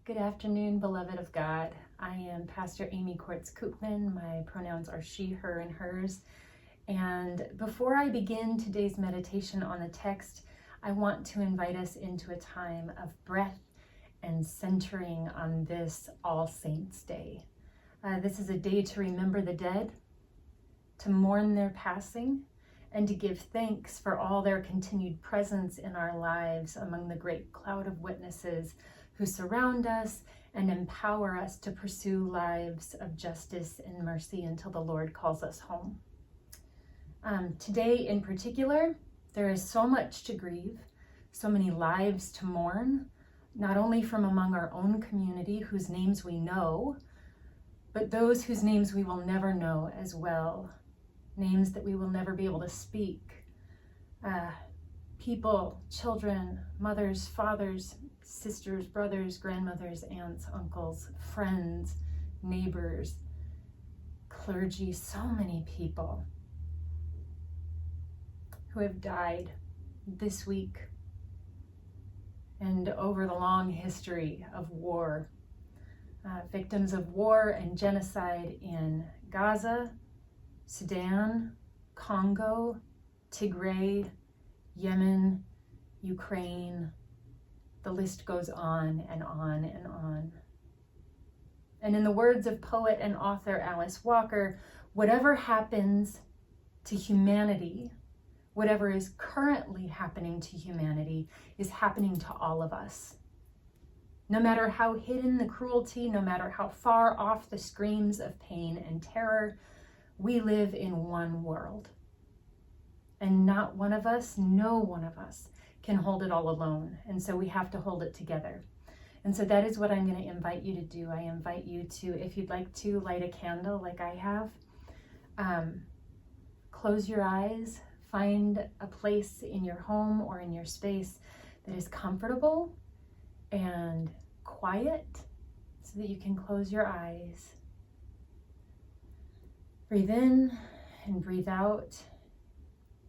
Good afternoon, beloved of God. I am Pastor Amy Courts Koopman. My pronouns are she, her, and hers. And before I begin today's meditation on the text, I want to invite us into a time of breath and centering on this All Saints' Day. This is a day to remember the dead, to mourn their passing, and to give thanks for all their continued presence in our lives among the great cloud of witnesses who surround us and empower us to pursue lives of justice and mercy until the Lord calls us home. Today in particular, there is so much to grieve, so many lives to mourn, not only from among our own community whose names we know, but those whose names we will never know as well, names that we will never be able to speak. People, children, mothers, fathers, sisters, brothers, grandmothers, aunts, uncles, friends, neighbors, clergy, so many people who have died this week and over the long history of war. Victims of war and genocide in Gaza, Sudan, Congo, Tigray, Yemen, Ukraine. The list goes on and on and on. And in the words of poet and author Alice Walker, whatever happens to humanity, whatever is currently happening to humanity, is happening to all of us. No matter how hidden the cruelty, no matter how far off the screams of pain and terror, we live in one world. And not one of us, no one of us, can hold it all alone. And so we have to hold it together. And so that is what I'm going to invite you to do. I invite you to, if you'd like to, light a candle like I have. Close your eyes. Find a place in your home or in your space that is comfortable and quiet so that you can close your eyes. Breathe in and breathe out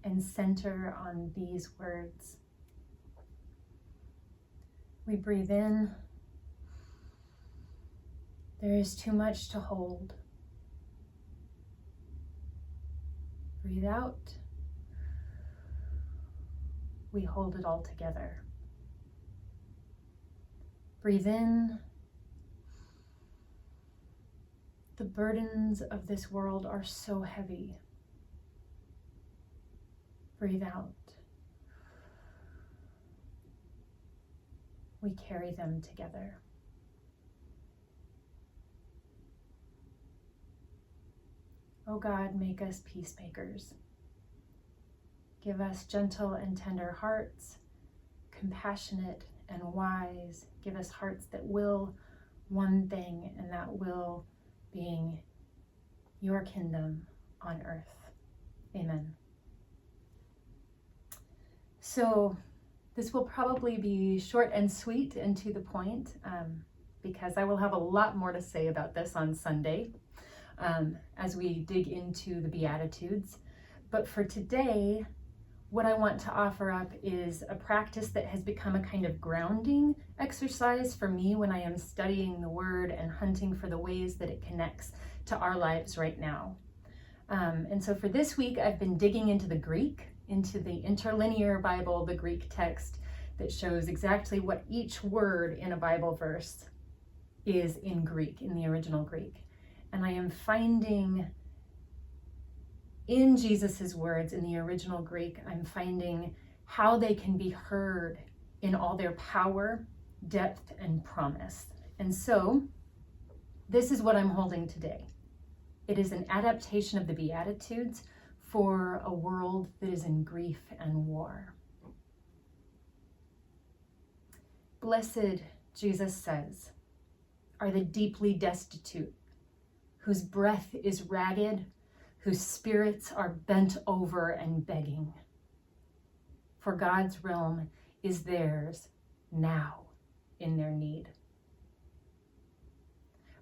and center on these words. We breathe in. There is too much to hold. Breathe out. We hold it all together. Breathe in. The burdens of this world are so heavy. Breathe out. We carry them together. O God, make us peacemakers. Give us gentle and tender hearts, compassionate and wise. Give us hearts that will one thing, and that will being your kingdom on earth. Amen. So this will probably be short and sweet and to the point, because I will have a lot more to say about this on Sunday as we dig into the Beatitudes. But for today, what I want to offer up is a practice that has become a kind of grounding exercise for me when I am studying the Word and hunting for the ways that it connects to our lives right now. And so for this week, I've been digging into the Greek, into the interlinear Bible, the Greek text that shows exactly what each word in a Bible verse is in Greek, in the original Greek. And I am finding in Jesus's words in the original Greek, I'm finding how they can be heard in all their power, depth, and promise. And so this is what I'm holding today. It is an adaptation of the Beatitudes for a world that is in grief and war. Blessed, Jesus says, are the deeply destitute, whose breath is ragged, whose spirits are bent over and begging. For God's realm is theirs now in their need.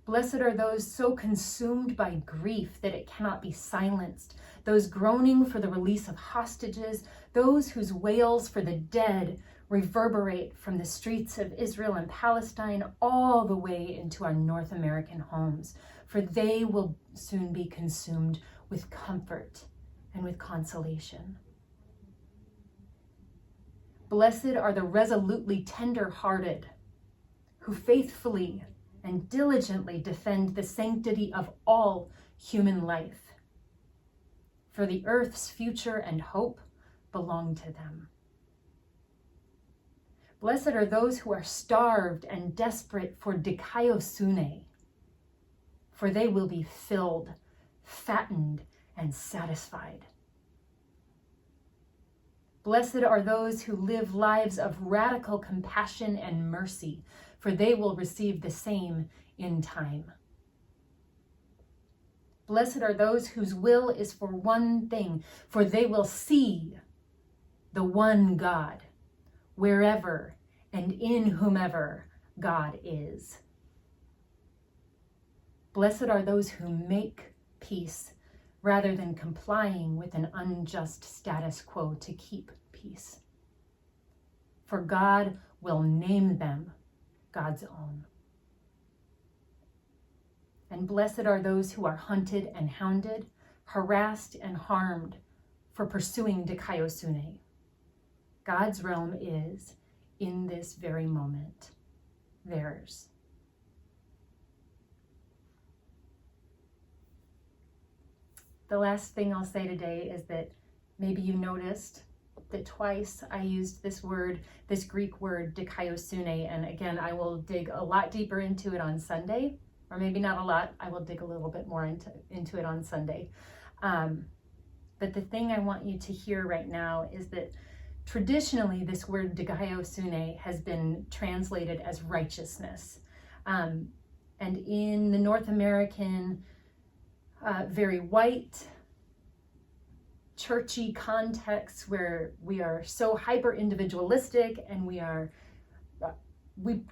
Blessed are those so consumed by grief that it cannot be silenced, those groaning for the release of hostages, those whose wails for the dead reverberate from the streets of Israel and Palestine all the way into our North American homes, for they will soon be consumed with comfort and with consolation. Blessed are the resolutely tender-hearted, who faithfully and diligently defend the sanctity of all human life, for the earth's future and hope belong to them. Blessed are those who are starved and desperate for dikaiosune, for they will be filled, fattened, and satisfied. Blessed are those who live lives of radical compassion and mercy, for they will receive the same in time. Blessed are those whose will is for one thing, for they will see the one God, wherever and in whomever God is. Blessed are those who make peace rather than complying with an unjust status quo to keep peace. For God will name them God's own. And blessed are those who are hunted and hounded, harassed and harmed for pursuing dikaiosune. God's realm is, in this very moment, theirs. The last thing I'll say today is that maybe you noticed that twice I used this word, this Greek word, dikaiosune, and again, I will dig a lot deeper into it on Sunday, or maybe not a lot, I will dig a little bit more into it on Sunday. But the thing I want you to hear right now is that traditionally, this word dikaiosune has been translated as righteousness. And in the North American, very white, churchy context where we are so hyper individualistic and we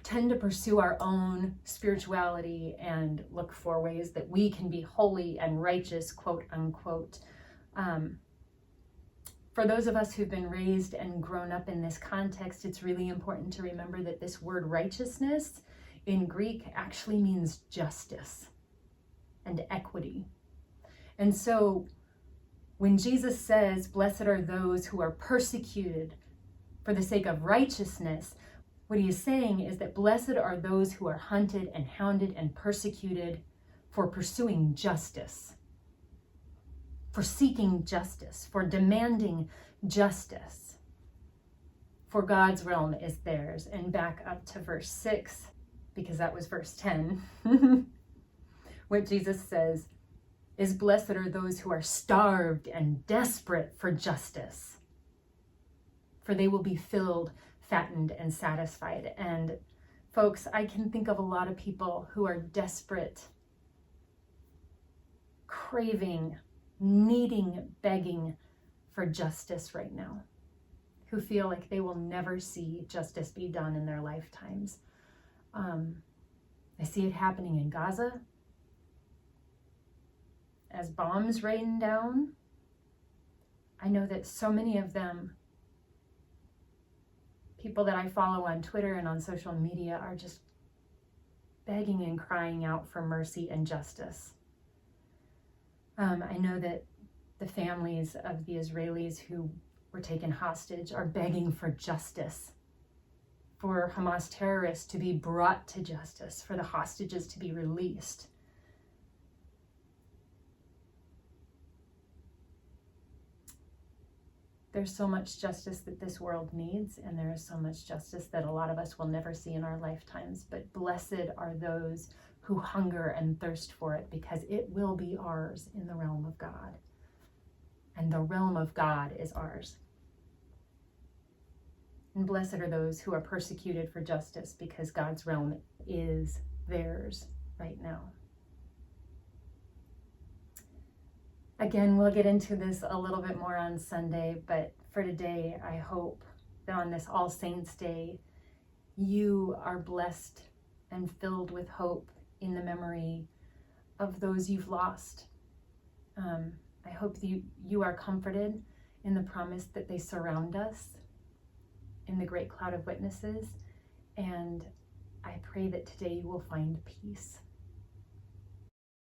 tend to pursue our own spirituality and look for ways that we can be holy and righteous, quote unquote. For those of us who've been raised and grown up in this context, it's really important to remember that this word righteousness in Greek actually means justice and equity. And so when Jesus says, blessed are those who are persecuted for the sake of righteousness, what he is saying is that blessed are those who are hunted and hounded and persecuted for pursuing justice, for seeking justice, for demanding justice. For God's realm is theirs. And back up to verse 6, because that was verse 10, what Jesus says is, blessed are those who are starved and desperate for justice, for they will be filled, fattened, and satisfied. And folks, I can think of a lot of people who are desperate, craving, needing, begging for justice right now, who feel like they will never see justice be done in their lifetimes. I see it happening in Gaza as bombs rain down. I know that so many of them, people that I follow on Twitter and on social media, are just begging and crying out for mercy and justice. I know that the families of the Israelis who were taken hostage are begging for justice, for Hamas terrorists to be brought to justice, for the hostages to be released. There's so much justice that this world needs, and there is so much justice that a lot of us will never see in our lifetimes. But blessed are those who hunger and thirst for it, because it will be ours in the realm of God. And the realm of God is ours. And blessed are those who are persecuted for justice, because God's realm is theirs right now. Again, we'll get into this a little bit more on Sunday, but for today, I hope that on this All Saints Day, you are blessed and filled with hope in the memory of those you've lost. I hope that you are comforted in the promise that they surround us in the great cloud of witnesses. And I pray that today you will find peace.